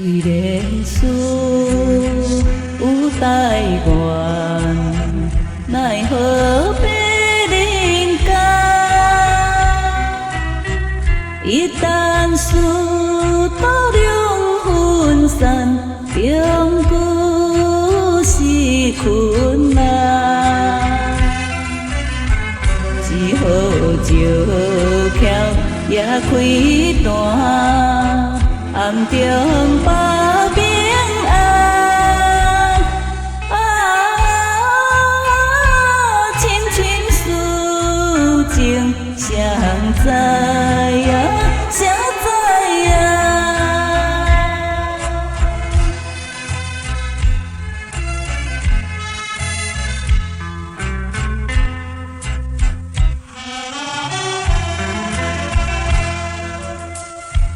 虽然思有台湾，奈何别人间？一旦事到两分散，终究是困难。只好石桥也开单，暗中把平安。深深思情，谁知呀？谁知呀？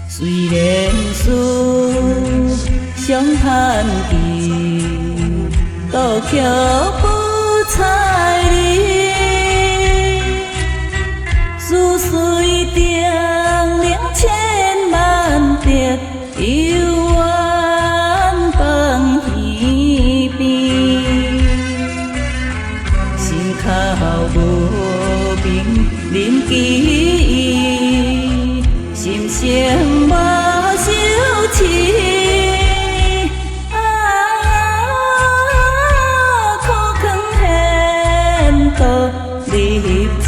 虽然思相盼意，渡桥不彩离，似水定零千万叠，犹原放耳边，心口无明忍记忆，心声无收起。苦劝险道立志。